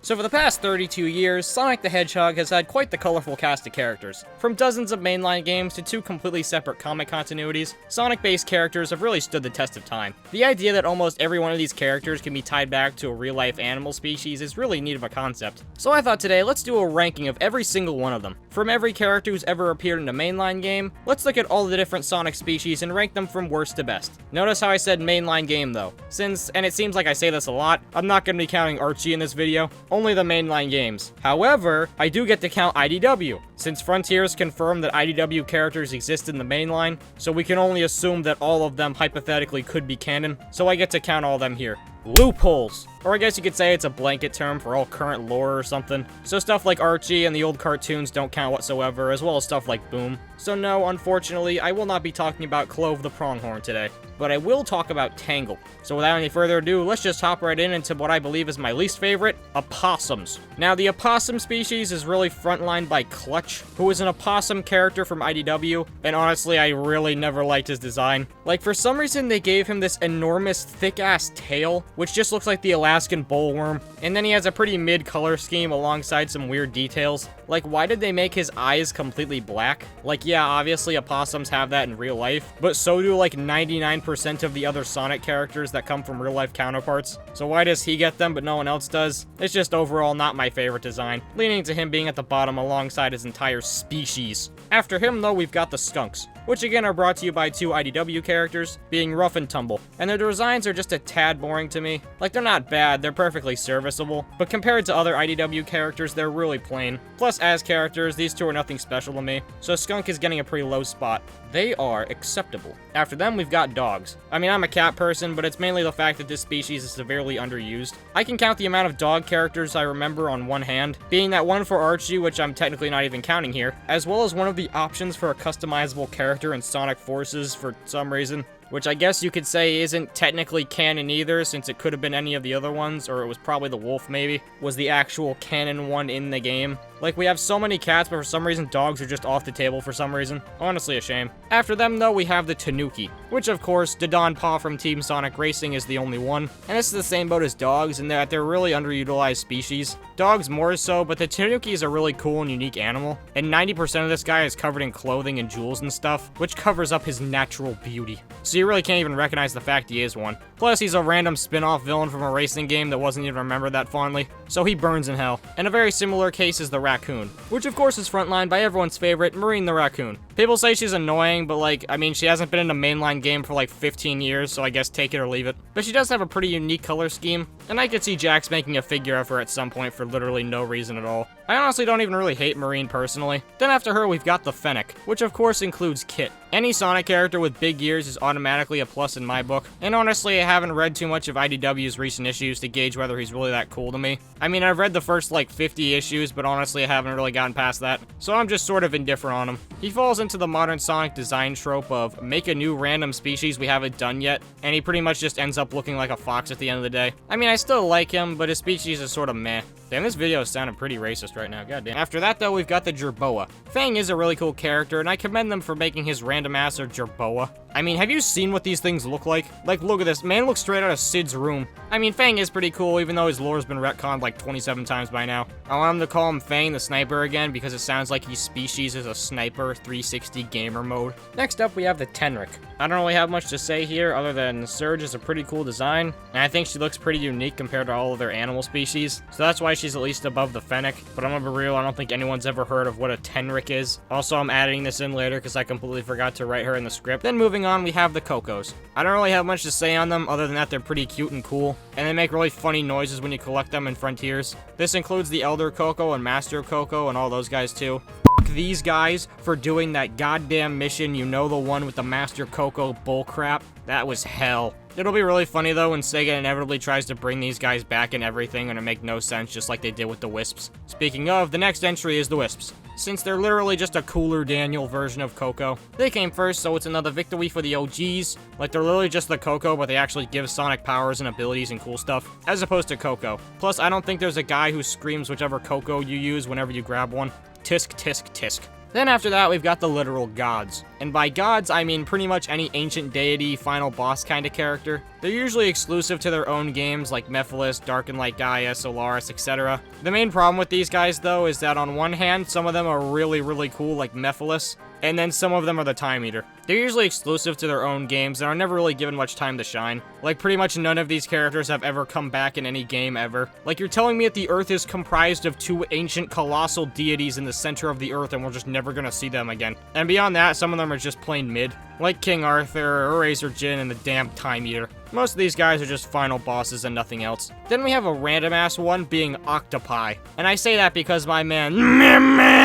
So for the past 32 years, Sonic the Hedgehog has had quite the colorful cast of characters. From dozens of mainline games to 2 completely separate comic continuities, Sonic-based characters have really stood the test of time. The idea that almost every one of these characters can be tied back to a real-life animal species is really neat of a concept. So I thought today, let's do a ranking of every single one of them. From every character who's ever appeared in a mainline game, let's look at all the different Sonic species and rank them from worst to best. Notice how I said mainline game though, since, and it seems like I say this a lot, I'm not going to be counting Archie in this video, only the mainline games. However, I do get to count IDW, since Frontiers confirmed that IDW characters exist in the mainline, so we can only assume that all of them hypothetically could be canon, so I get to count all of them here. Loopholes! Or I guess you could say it's a blanket term for all current lore or something. So stuff like Archie and the old cartoons don't count whatsoever, as well as stuff like Boom. So no, unfortunately, I will not be talking about Clove the Pronghorn today, but I will talk about Tangle. So without any further ado, let's just hop right into what I believe is my least favorite, opossums. Now, the opossum species is really frontlined by Clutch, who is an opossum character from IDW, and honestly, I really never liked his design. Like, for some reason, they gave him this enormous, thick-ass tail, which just looks like the Alaskan bullworm, and then he has a pretty mid-color scheme alongside some weird details. Like, why did they make his eyes completely black? Like, yeah, obviously opossums have that in real life, but so do like 99% of the other Sonic characters that come from real-life counterparts. So why does he get them but no one else does? It's just overall not my favorite design, leaning to him being at the bottom alongside his entire species. After him, though, we've got the Skunks, which again are brought to you by 2 IDW characters, being Rough and Tumble, and their designs are just a tad boring to me. Like, they're not bad, they're perfectly serviceable, but compared to other IDW characters, they're really plain. Plus, as characters, these 2 are nothing special to me, so Skunk is getting a pretty low spot. They are acceptable. After them, we've got dogs. I mean, I'm a cat person, but it's mainly the fact that this species is severely underused. I can count the amount of dog characters I remember on one hand, being that one for Archie, which I'm technically not even counting here, as well as one of the options for a customizable character in Sonic Forces for some reason, which I guess you could say isn't technically canon either, since it could have been any of the other ones, or it was probably the wolf maybe, was the actual canon one in the game. Like, we have so many cats, but for some reason dogs are just off the table for some reason. Honestly, a shame. After them, though, we have the Tanuki, which of course, Dodon Paw from Team Sonic Racing is the only one. And this is the same boat as dogs in that they're really underutilized species. Dogs more so, but the Tanuki is a really cool and unique animal. And 90% of this guy is covered in clothing and jewels and stuff, which covers up his natural beauty. So you really can't even recognize the fact he is one. Plus, he's a random spin-off villain from a racing game that wasn't even remembered that fondly, so he burns in hell. And a very similar case is the raccoon, which of course is frontlined by everyone's favorite, Marine the raccoon. People say she's annoying, but like, I mean, she hasn't been in a mainline game for like 15 years, so I guess take it or leave it. But she does have a pretty unique color scheme, and I could see Jax making a figure of her at some point for literally no reason at all. I honestly don't even really hate Marine personally. Then after her, we've got the Fennec, which of course includes Kit. Any Sonic character with big ears is automatically a plus in my book, and honestly, I haven't read too much of IDW's recent issues to gauge whether he's really that cool to me. I mean, I've read the first like 50 issues, but honestly, I haven't really gotten past that, so I'm just sort of indifferent on him. He falls into the modern Sonic design trope of make a new random species we haven't done yet, and he pretty much just ends up looking like a fox at the end of the day. I mean, I still like him, but his species is sort of meh. Damn, this video is sounding pretty racist right now, goddamn. After that, though, we've got the Jerboa. Fang is a really cool character, and I commend them for making his random ass a Jerboa. I mean, have you seen what these things look like? Like, look at this. Man looks straight out of Sid's room. I mean, Fang is pretty cool, even though his lore's been retconned like 27 times by now. I want him to call him Fang the Sniper again, because it sounds like his species is a Sniper 360 gamer mode. Next up, we have the Tenric. I don't really have much to say here, other than Surge is a pretty cool design, and I think she looks pretty unique compared to all of their animal species, so that's why she's at least above the Fennec. But I'm gonna be real, I don't think anyone's ever heard of what a Tenric is. Also, I'm adding this in later because I completely forgot to write her in the script. Then moving on, we have the Cocos. I don't really have much to say on them, other than that they're pretty cute and cool, and they make really funny noises when you collect them in Frontiers. This includes the Elder Coco and Master Coco and all those guys too. These guys for doing that goddamn mission, you know, the one with the Master Coco bullcrap. That was hell. It'll be really funny though when Sega inevitably tries to bring these guys back and everything and it make no sense, just like they did with the Wisps. Speaking of, the next entry is the Wisps, since they're literally just a cooler Daniel version of Coco. They came first, so it's another victory for the OGs. Like, they're literally just the Coco, but they actually give Sonic powers and abilities and cool stuff, as opposed to Coco. Plus, I don't think there's a guy who screams whichever Coco you use whenever you grab one. Tisk, tisk, tisk. Then after that, we've got the literal gods. And by gods, I mean pretty much any ancient deity, final boss kind of character. They're usually exclusive to their own games like Mephiles, Darken Like Gaia, Solaris, etc. The main problem with these guys though is that on one hand, some of them are really cool like Mephiles, and then some of them are the Time Eater. They're usually exclusive to their own games and are never really given much time to shine. Like pretty much none of these characters have ever come back in any game ever. Like you're telling me that the Earth is comprised of two ancient colossal deities in the center of the Earth and we're just never gonna see them again. And beyond that, some of them are just plain mid. Like King Arthur, Eraser Jin, and the damn Time Eater. Most of these guys are just final bosses and nothing else. Then we have a random-ass one being Octopi. And I say that because my man,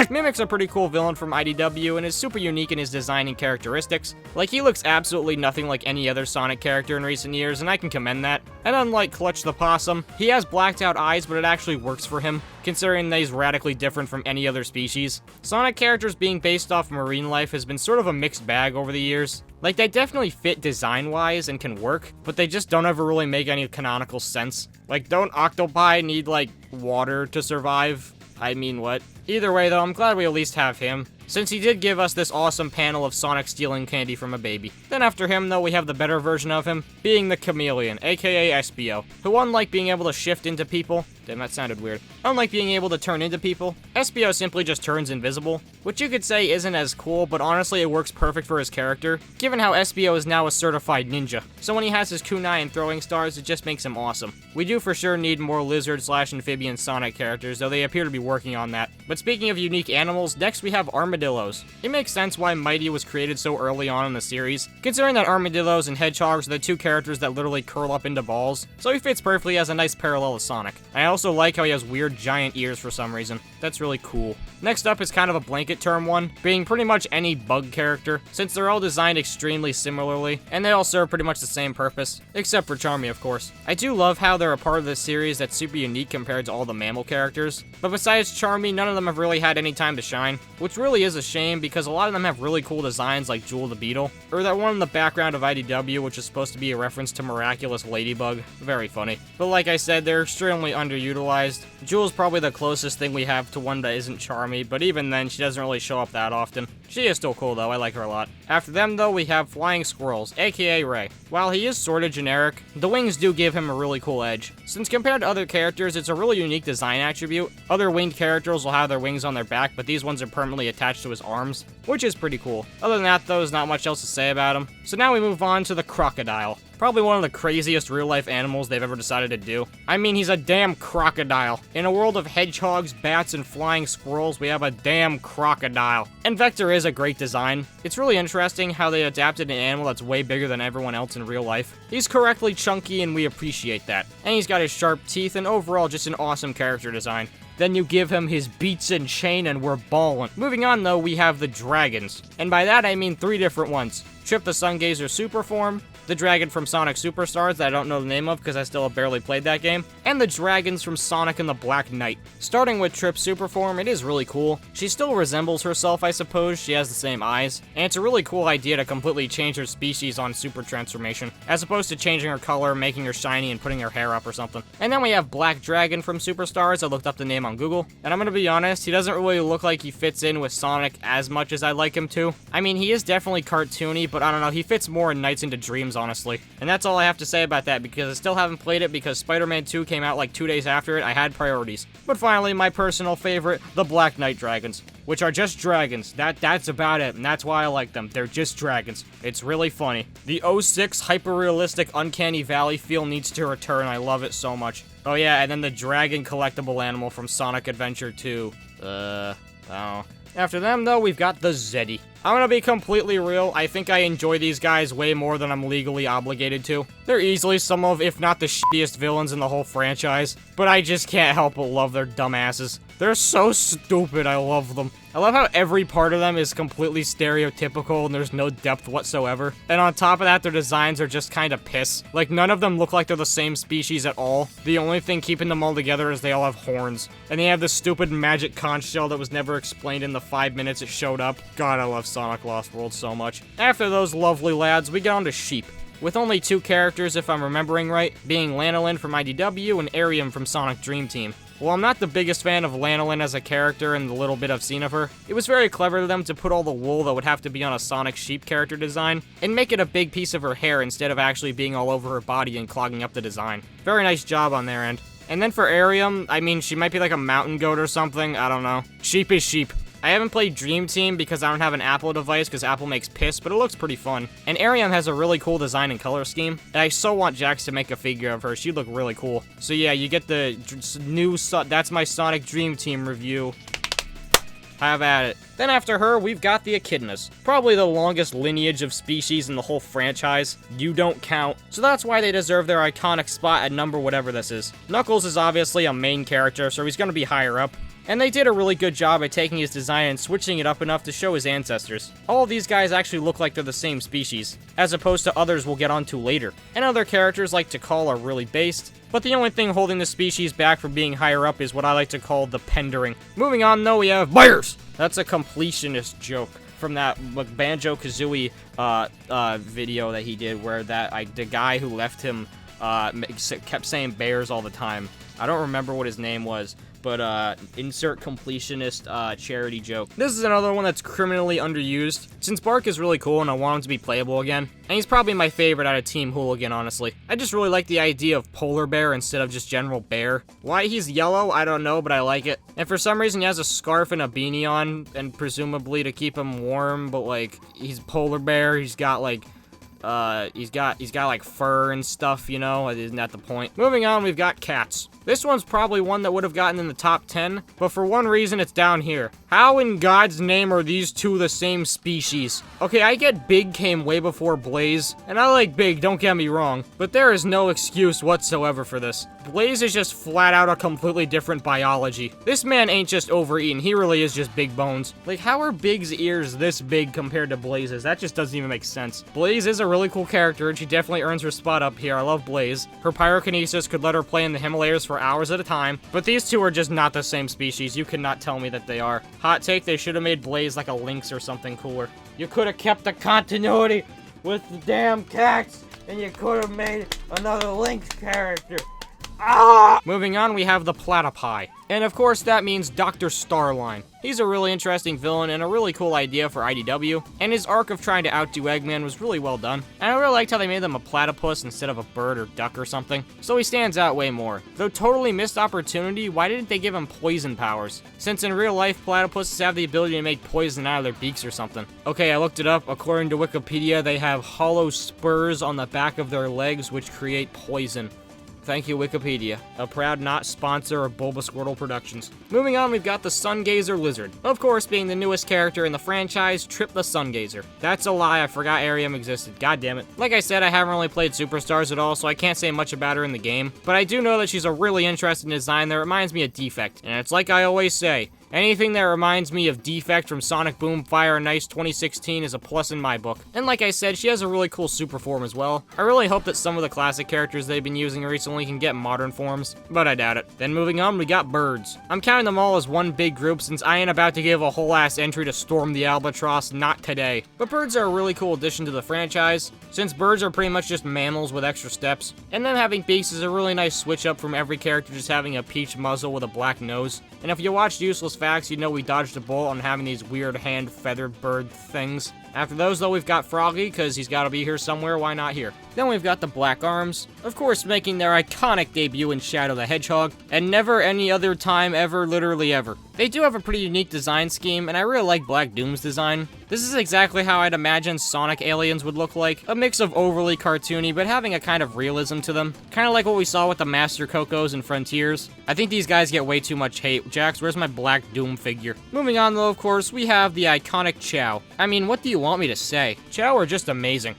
Mimic's a pretty cool villain from IDW and is super unique in his design and characteristics. Like, he looks absolutely nothing like any other Sonic character in recent years, and I can commend that. And unlike Clutch the Possum, he has blacked out eyes, but it actually works for him, considering that he's radically different from any other species. Sonic characters being based off marine life has been sort of a mixed bag over the years. Like, they definitely fit design-wise and can work, but they just don't ever really make any canonical sense. Like, don't octopi need, like, water to survive? I mean, what? Either way, though, I'm glad we at least have him, since he did give us this awesome panel of Sonic stealing candy from a baby. Then after him, though, we have the better version of him, being the Chameleon, aka Espio, who, unlike being able to shift into people, damn, that sounded weird. Unlike being able to turn into people, Espio simply just turns invisible, which you could say isn't as cool, but honestly it works perfect for his character, given how Espio is now a certified ninja. So when he has his kunai and throwing stars, it just makes him awesome. We do for sure need more lizard/amphibian Sonic characters, though they appear to be working on that. But speaking of unique animals, next we have armadillos. It makes sense why Mighty was created so early on in the series, considering that armadillos and hedgehogs are the two characters that literally curl up into balls, so he fits perfectly as a nice parallel to Sonic. I also like how he has weird giant ears for some reason. That's really cool. Next up is kind of a blanket term one, being pretty much any bug character, since they're all designed extremely similarly, and they all serve pretty much the same purpose, except for Charmy, of course. I do love how they're a part of this series that's super unique compared to all the mammal characters, but besides Charmy, none of them have really had any time to shine, which really is a shame because a lot of them have really cool designs like Jewel the Beetle, or that one in the background of IDW which is supposed to be a reference to Miraculous Ladybug. Very funny. But like I said, they're extremely underutilized. Jewel's probably the closest thing we have to one that isn't Charmy, but even then, she doesn't really show up that often. She is still cool though, I like her a lot. After them though, we have Flying Squirrels, aka Ray. While he is sorta generic, the wings do give him a really cool edge. Since compared to other characters, it's a really unique design attribute. Other winged characters will have their wings on their back, but these ones are permanently attached to his arms, which is pretty cool. Other than that though, there's not much else to say about him. So now we move on to the crocodile. Probably one of the craziest real-life animals they've ever decided to do. I mean, he's a damn crocodile. In a world of hedgehogs, bats, and flying squirrels, we have a damn crocodile. And Vector is a great design. It's really interesting how they adapted an animal that's way bigger than everyone else in real life. He's correctly chunky, and we appreciate that. And he's got his sharp teeth, and overall just an awesome character design. Then you give him his beats and chain and we're ballin'. Moving on though, we have the dragons. And by that I mean 3 different ones. Trip the Sungazer Super Form, the dragon from Sonic Superstars that I don't know the name of because I still have barely played that game, and the dragons from Sonic and the Black Knight. Starting with Trip's super form, it is really cool. She still resembles herself, I suppose. She has the same eyes, and it's a really cool idea to completely change her species on super transformation, as opposed to changing her color, making her shiny, and putting her hair up or something. And then we have Black Dragon from Superstars. I looked up the name on Google, and I'm gonna be honest, he doesn't really look like he fits in with Sonic as much as I'd like him to. I mean, he is definitely cartoony, but I don't know, he fits more in Nights into Dreams, honestly. And that's all I have to say about that, because I still haven't played it because Spider-Man 2 came out like 2 days after it. I had priorities. But finally, my personal favorite, the Black Knight dragons, which are just dragons. That's about it, and that's why I like them. They're just dragons. It's really funny. The 06 hyper-realistic Uncanny Valley feel needs to return. I love it so much. Oh yeah, and then the dragon collectible animal from Sonic Adventure 2. Oh. After them, though, we've got the Zeddy. I'm gonna be completely real, I think I enjoy these guys way more than I'm legally obligated to. They're easily some of, if not the shittiest villains in the whole franchise, but I just can't help but love their dumbasses. They're so stupid, I love them. I love how every part of them is completely stereotypical and there's no depth whatsoever. And on top of that, their designs are just kinda piss. Like, none of them look like they're the same species at all. The only thing keeping them all together is they all have horns. And they have this stupid magic conch shell that was never explained in the 5 minutes it showed up. God, I love Sonic Lost World so much. After those lovely lads, we get on to sheep. With only 2 characters, if I'm remembering right, being Lanolin from IDW and Arium from Sonic Dream Team. While I'm not the biggest fan of Lanolin as a character and the little bit I've seen of her, it was very clever of them to put all the wool that would have to be on a Sonic sheep character design and make it a big piece of her hair instead of actually being all over her body and clogging up the design. Very nice job on their end. And then for Arium, I mean, she might be like a mountain goat or something, I don't know. Sheep is sheep. I haven't played Dream Team because I don't have an Apple device because Apple makes piss, but it looks pretty fun. And Arium has a really cool design and color scheme. And I so want Jax to make a figure of her. She'd look really cool. So yeah, you get the new, that's my Sonic Dream Team review. Have at it. Then after her, we've got the echidnas. Probably the longest lineage of species in the whole franchise. You don't count. So that's why they deserve their iconic spot at number whatever this is. Knuckles is obviously a main character, so he's gonna be higher up. And they did a really good job at taking his design and switching it up enough to show his ancestors. All of these guys actually look like they're the same species, as opposed to others we'll get onto later. And other characters like Tikal are really based, but the only thing holding the species back from being higher up is what I like to call the pendering. Moving on though, we have bears! That's a completionist joke from that Banjo-Kazooie video that he did where the guy who left him kept saying bears all the time. I don't remember what his name was, but insert completionist charity joke. This is another one that's criminally underused, since Bark is really cool and I want him to be playable again. And he's probably my favorite out of Team Hooligan, honestly. I just really like the idea of polar bear instead of just general bear. Why he's yellow, I don't know, but I like it. And for some reason he has a scarf and a beanie on, and presumably to keep him warm, but like, he's polar bear, he's got like, he's got like fur and stuff, you know, isn't that the point? Moving on, we've got cats. This one's probably one that would have gotten in the top 10, but for one reason it's down here. How in God's name are these two the same species? Okay, I get Big came way before Blaze, and I like Big, don't get me wrong, but there is no excuse whatsoever for this. Blaze is just flat out a completely different biology. This man ain't just overeaten, he really is just big bones. Like, how are Big's ears this big compared to Blaze's? That just doesn't even make sense. Blaze is a really cool character, and she definitely earns her spot up here. I love Blaze. Her pyrokinesis could let her play in the Himalayas for hours at a time, but these two are just not the same species. You cannot tell me that they are. Hot take, they should have made Blaze like a lynx or something cooler. You could have kept the continuity with the damn cats, and you could have made another lynx character. Moving on, we have the platypi. And of course, that means Dr. Starline. He's a really interesting villain and a really cool idea for IDW, and his arc of trying to outdo Eggman was really well done. And I really liked how they made them a platypus instead of a bird or duck or something, so he stands out way more. Though totally missed opportunity, why didn't they give him poison powers? Since in real life, platypuses have the ability to make poison out of their beaks or something. Okay, I looked it up. According to Wikipedia, they have hollow spurs on the back of their legs which create poison. Thank you, Wikipedia. A proud not sponsor of Bulbasquirtle Productions. Moving on, we've got the Sungazer Lizard. Of course, being the newest character in the franchise, Trip the Sungazer. That's a lie, I forgot Arium existed. God damn it. Like I said, I haven't really played Superstars at all, so I can't say much about her in the game. But I do know that she's a really interesting design that reminds me of Defect. And it's like I always say, anything that reminds me of Defect from Sonic Boom Fire and Ice 2016 is a plus in my book. And like I said, she has a really cool super form as well. I really hope that some of the classic characters they've been using recently can get modern forms, but I doubt it. Then moving on, we got birds. I'm counting them all as one big group since I ain't about to give a whole ass entry to Storm the Albatross, not today. But birds are a really cool addition to the franchise, since birds are pretty much just mammals with extra steps. And them having beaks is a really nice switch up from every character just having a peach muzzle with a black nose. And if you watched Useless Facts, you know we dodged a bullet on having these weird hand-feathered bird things. After those, though, we've got Froggy, because he's got to be here somewhere, why not here? Then we've got the Black Arms, of course making their iconic debut in Shadow the Hedgehog, and never any other time ever, literally ever. They do have a pretty unique design scheme, and I really like Black Doom's design. This is exactly how I'd imagine Sonic aliens would look like, a mix of overly cartoony, but having a kind of realism to them. Kind of like what we saw with the Master Cocos and Frontiers. I think these guys get way too much hate. Jax, where's my Black Doom figure? Moving on though, of course, we have the iconic Chow. I mean, what do you want me to say? Chow are just amazing.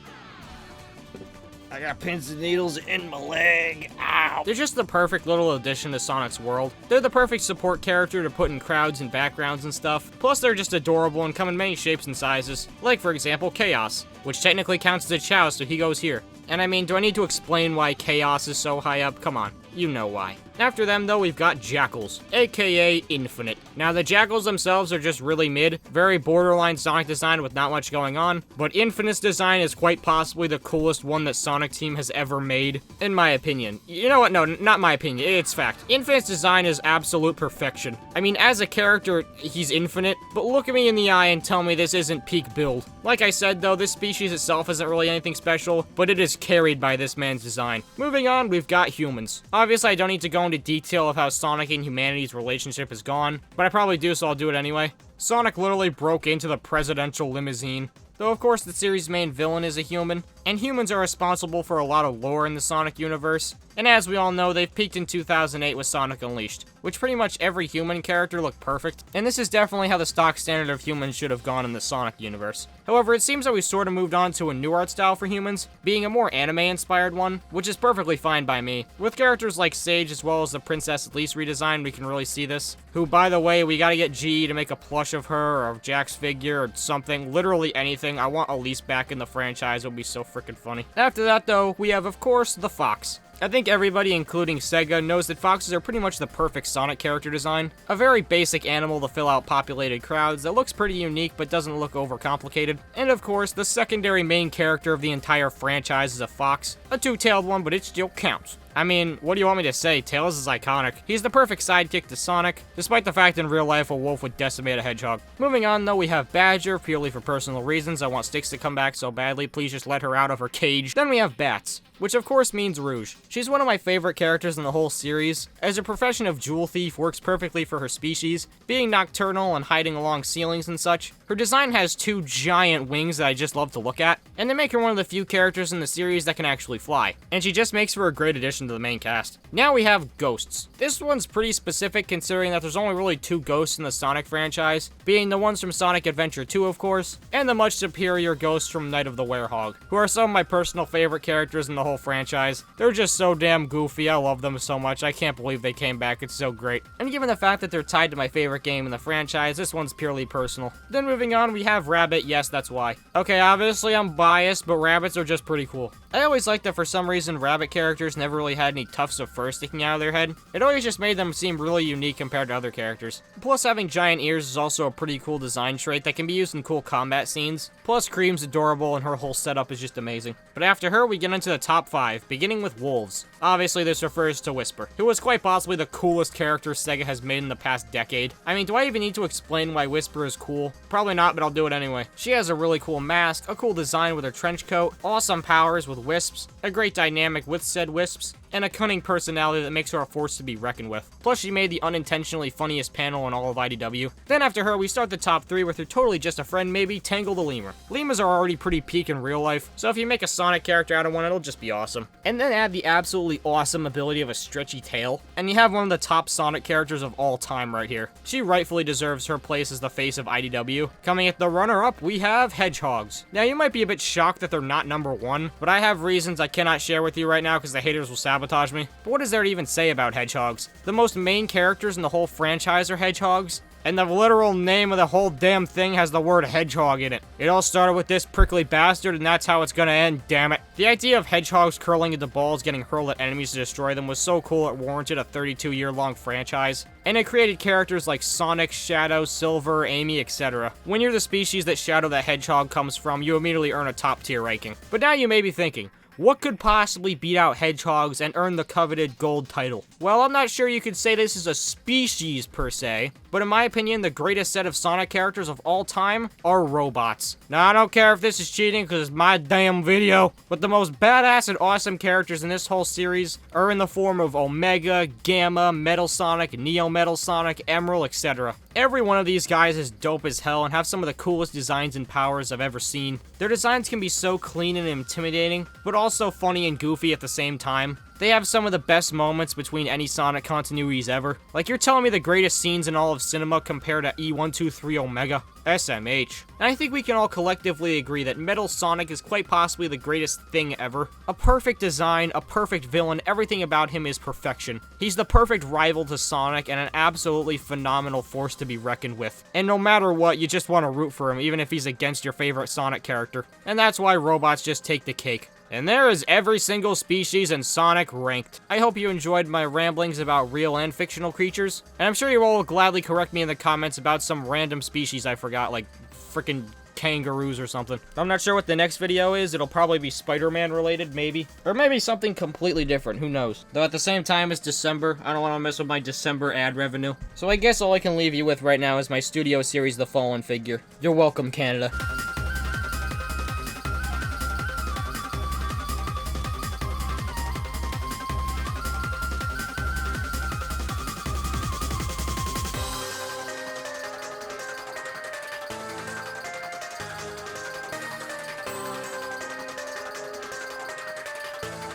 I got pins and needles in my leg. Ow. They're just the perfect little addition to Sonic's world. They're the perfect support character to put in crowds and backgrounds and stuff. Plus, they're just adorable and come in many shapes and sizes. Like, for example, Chaos, which technically counts as a Chow, so he goes here. And I mean, do I need to explain why Chaos is so high up? Come on, you know why. After them, though, we've got Jackals, aka Infinite. Now, the Jackals themselves are just really mid, very borderline Sonic design with not much going on, but Infinite's design is quite possibly the coolest one that Sonic Team has ever made, in my opinion. You know what? No, not my opinion, it's fact. Infinite's design is absolute perfection. I mean, as a character, he's infinite, but look at me in the eye and tell me this isn't peak build. Like I said though, this species itself isn't really anything special, but it is carried by this man's design. Moving on, we've got humans. Obviously, I don't need to go into detail of how Sonic and humanity's relationship is gone, but I probably do, so I'll do it anyway. Sonic literally broke into the presidential limousine. Though of course the series' main villain is a human, and humans are responsible for a lot of lore in the Sonic universe. And as we all know, they've peaked in 2008 with Sonic Unleashed, which pretty much every human character looked perfect, and this is definitely how the stock standard of humans should have gone in the Sonic universe. However, it seems that we sort of moved on to a new art style for humans, being a more anime-inspired one, which is perfectly fine by me. With characters like Sage as well as the Princess Elise redesign, we can really see this. Who, by the way, we gotta get G to make a plush of her, or of Jack's figure, or something, literally anything. I want Elise back in the franchise, it would be so freaking funny. After that though, we have of course, the Fox. I think everybody, including Sega, knows that foxes are pretty much the perfect Sonic character design. A very basic animal to fill out populated crowds that looks pretty unique but doesn't look overcomplicated. And of course, the secondary main character of the entire franchise is a fox. A two-tailed one, but it still counts. I mean, what do you want me to say? Tails is iconic. He's the perfect sidekick to Sonic, despite the fact in real life a wolf would decimate a hedgehog. Moving on though, we have Badger, purely for personal reasons. I want Styx to come back so badly, please just let her out of her cage. Then we have Bats, which of course means Rouge. She's one of my favorite characters in the whole series, as her profession of jewel thief works perfectly for her species, being nocturnal and hiding along ceilings and such. Her design has two giant wings that I just love to look at, and they make her one of the few characters in the series that can actually fly, and she just makes for a great addition to the main cast. Now we have Ghosts. This one's pretty specific considering that there's only really two ghosts in the Sonic franchise, being the ones from Sonic Adventure 2 of course, and the much superior ghosts from Night of the Werehog, who are some of my personal favorite characters in the whole franchise. They're just so damn goofy, I love them so much, I can't believe they came back, it's so great. And given the fact that they're tied to my favorite game in the franchise, this one's purely personal. Then moving on, we have Rabbit, yes that's why. Okay, obviously I'm biased, but rabbits are just pretty cool. I always liked that for some reason rabbit characters never really had any tufts of fur sticking out of their head. It always just made them seem really unique compared to other characters. Plus, having giant ears is also a pretty cool design trait that can be used in cool combat scenes. Plus, Cream's adorable and her whole setup is just amazing. But after her, we get into the top 5, beginning with Wolves. Obviously, this refers to Whisper, who was quite possibly the coolest character Sega has made in the past decade. I mean, do I even need to explain why Whisper is cool? Probably not, but I'll do it anyway. She has a really cool mask, a cool design with her trench coat, awesome powers with wisps, a great dynamic with said wisps, and a cunning personality that makes her a force to be reckoned with. Plus, she made the unintentionally funniest panel in all of IDW. Then after her, we start the top 3 with her totally just a friend maybe, Tangle the Lemur. Lemurs are already pretty peak in real life, so if you make a Sonic character out of one, it'll just be awesome. And then add the absolutely awesome ability of a stretchy tail, and you have one of the top Sonic characters of all time right here. She rightfully deserves her place as the face of IDW. Coming at the runner-up, we have Hedgehogs. Now, you might be a bit shocked that they're not number 1, but I have reasons I cannot share with you right now because the haters will sabotage me. But what is there to even say about hedgehogs? The most main characters in the whole franchise are hedgehogs, and the literal name of the whole damn thing has the word hedgehog in it. It all started with this prickly bastard, and that's how it's gonna end, damn it. The idea of hedgehogs curling into balls getting hurled at enemies to destroy them was so cool it warranted a 32-year-long franchise. And it created characters like Sonic, Shadow, Silver, Amy, etc. When you're the species that Shadow the Hedgehog comes from, you immediately earn a top tier ranking. But now you may be thinking, what could possibly beat out hedgehogs and earn the coveted gold title? Well, I'm not sure you could say this is a species per se, but in my opinion, the greatest set of Sonic characters of all time are robots. Now, I don't care if this is cheating because it's my damn video, but the most badass and awesome characters in this whole series are in the form of Omega, Gamma, Metal Sonic, Neo Metal Sonic, Emerald, etc. Every one of these guys is dope as hell and have some of the coolest designs and powers I've ever seen. Their designs can be so clean and intimidating, but also funny and goofy at the same time. They have some of the best moments between any Sonic continuities ever. Like, you're telling me the greatest scenes in all of cinema compared to E123 Omega? SMH. And I think we can all collectively agree that Metal Sonic is quite possibly the greatest thing ever. A perfect design, a perfect villain, everything about him is perfection. He's the perfect rival to Sonic and an absolutely phenomenal force to be reckoned with. And no matter what, you just want to root for him, even if he's against your favorite Sonic character. And that's why robots just take the cake. And there is every single species in Sonic ranked. I hope you enjoyed my ramblings about real and fictional creatures, and I'm sure you all will gladly correct me in the comments about some random species I forgot, like frickin' kangaroos or something. I'm not sure what the next video is. It'll probably be Spider-Man related, maybe. Or maybe something completely different, who knows. Though at the same time, it's December. I don't want to mess with my December ad revenue. So I guess all I can leave you with right now is my studio series, The Fallen Figure. You're welcome, Canada.